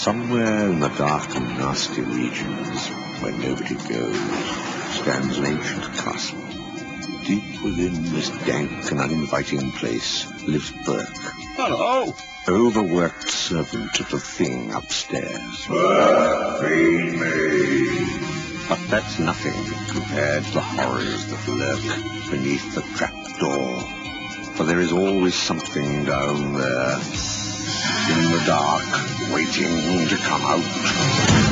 Somewhere in the dark and nasty regions where nobody goes stands an ancient castle. Deep within this dank and uninviting place lives Burke. Hello! Overworked servant of the thing upstairs. Burke, feed me! But that's nothing compared to the horrors that lurk beneath the trapdoor. For there is always something down there, in the dark, waiting to come out.